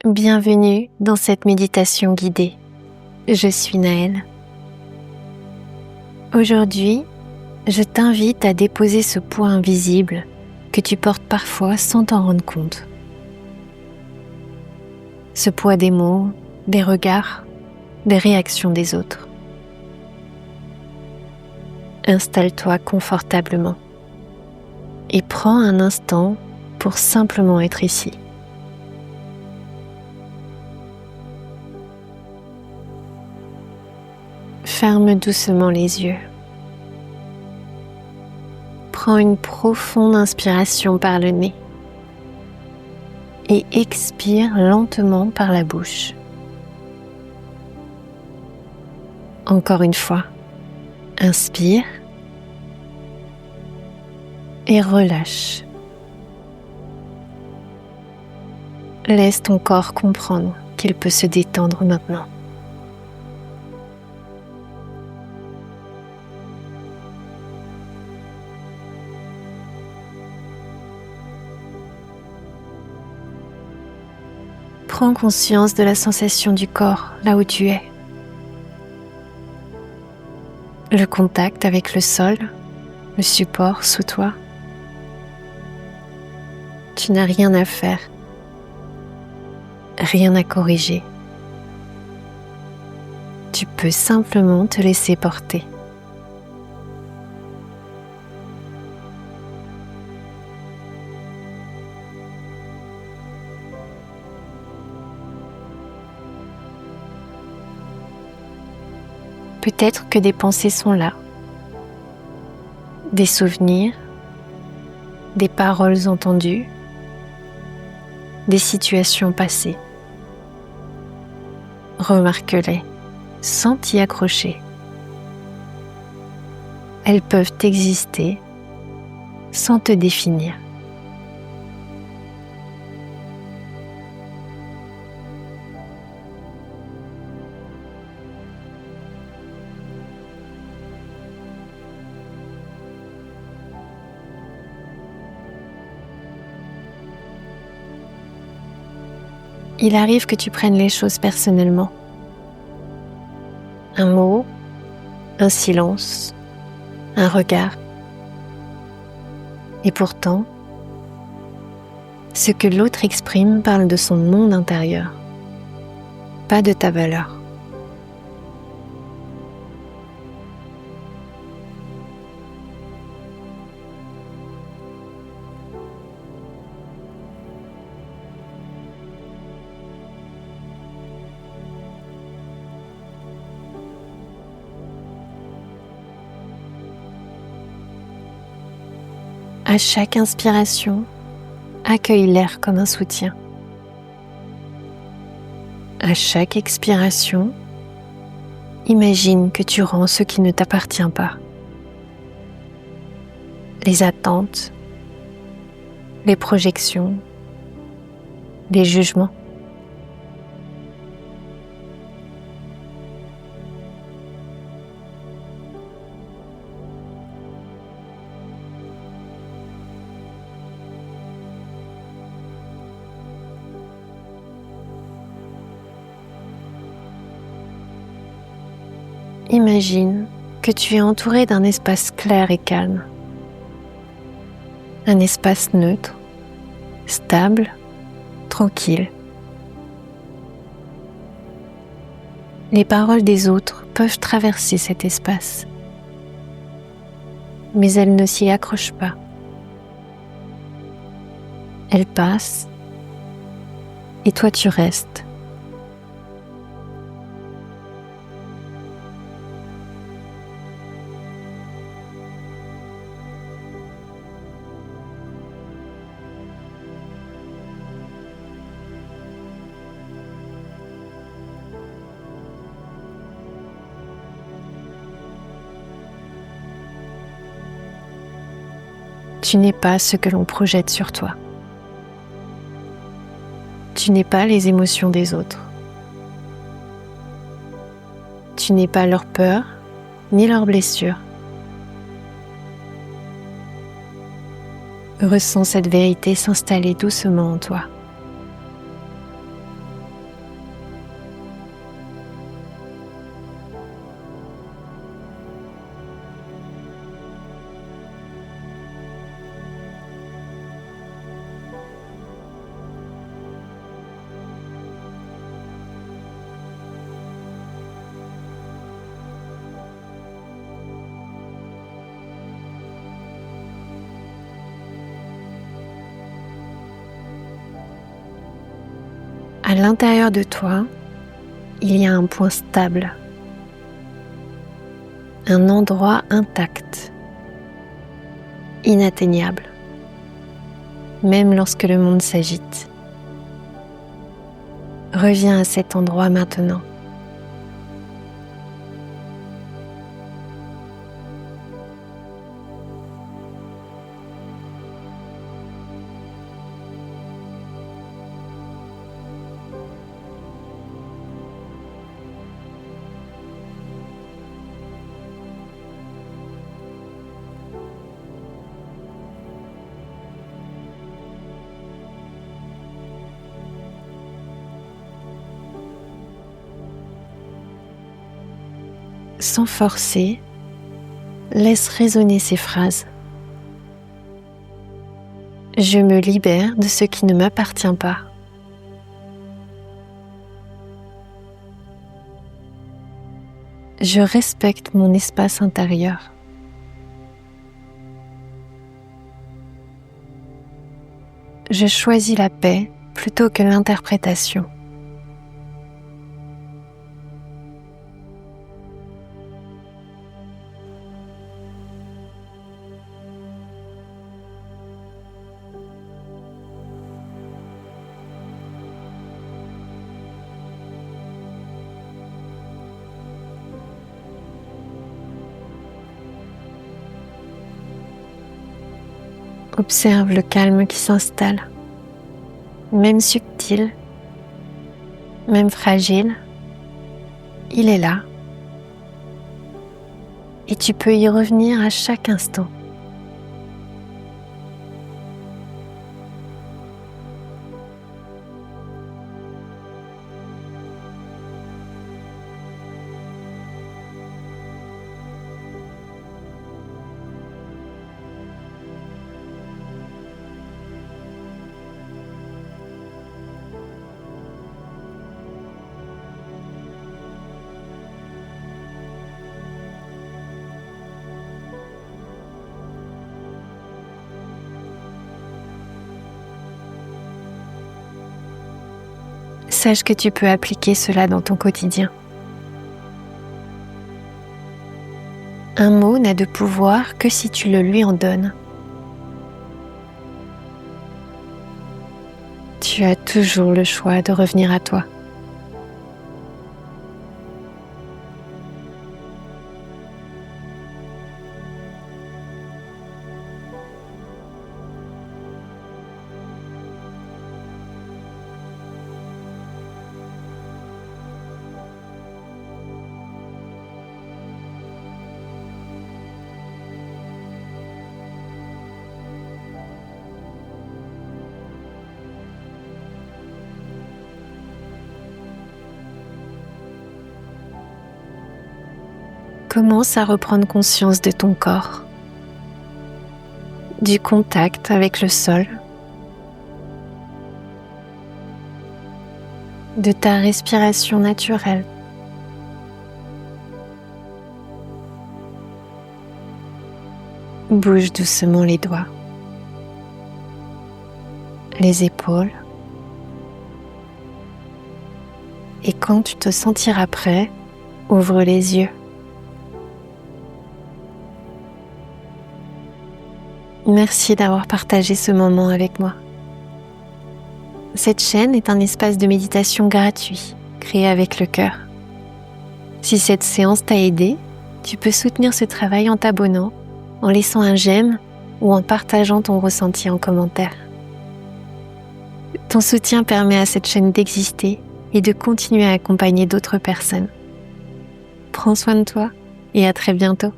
Bienvenue dans cette méditation guidée. Je suis Naëlle. Aujourd'hui, je t'invite à déposer ce poids invisible que tu portes parfois sans t'en rendre compte. Ce poids des mots, des regards, des réactions des autres. Installe-toi confortablement et prends un instant pour simplement être ici. Ferme doucement les yeux. Prends une profonde inspiration par le nez et expire lentement par la bouche. Encore une fois, inspire et relâche. Laisse ton corps comprendre qu'il peut se détendre maintenant. Prends conscience de la sensation du corps là où tu es. Le contact avec le sol, le support sous toi. Tu n'as rien à faire, rien à corriger. Tu peux simplement te laisser porter. Peut-être que des pensées sont là, des souvenirs, des paroles entendues, des situations passées. Remarque-les sans t'y accrocher. Elles peuvent exister sans te définir. Il arrive que tu prennes les choses personnellement. Un mot, un silence, un regard. Et pourtant, ce que l'autre exprime parle de son monde intérieur, pas de ta valeur. À chaque inspiration, accueille l'air comme un soutien. À chaque expiration, imagine que tu rends ce qui ne t'appartient pas. Les attentes, les projections, les jugements. Imagine que tu es entouré d'un espace clair et calme. Un espace neutre, stable, tranquille. Les paroles des autres peuvent traverser cet espace, mais elles ne s'y accrochent pas. Elles passent et toi tu restes. Tu n'es pas ce que l'on projette sur toi. Tu n'es pas les émotions des autres. Tu n'es pas leur peur ni leurs blessures. Ressens cette vérité s'installer doucement en toi. À l'intérieur de toi, il y a un point stable, un endroit intact, inatteignable, même lorsque le monde s'agite. Reviens à cet endroit maintenant. Sans forcer, laisse résonner ces phrases. Je me libère de ce qui ne m'appartient pas. Je respecte mon espace intérieur. Je choisis la paix plutôt que l'interprétation. Observe le calme qui s'installe, même subtil, même fragile, il est là. Et tu peux y revenir à chaque instant. Sache que tu peux appliquer cela dans ton quotidien. Un mot n'a de pouvoir que si tu le lui en donnes. Tu as toujours le choix de revenir à toi. Commence à reprendre conscience de ton corps, du contact avec le sol, de ta respiration naturelle. Bouge doucement les doigts, les épaules, et quand tu te sentiras prêt, ouvre les yeux. Merci d'avoir partagé ce moment avec moi. Cette chaîne est un espace de méditation gratuit, créé avec le cœur. Si cette séance t'a aidé, tu peux soutenir ce travail en t'abonnant, en laissant un j'aime ou en partageant ton ressenti en commentaire. Ton soutien permet à cette chaîne d'exister et de continuer à accompagner d'autres personnes. Prends soin de toi et à très bientôt.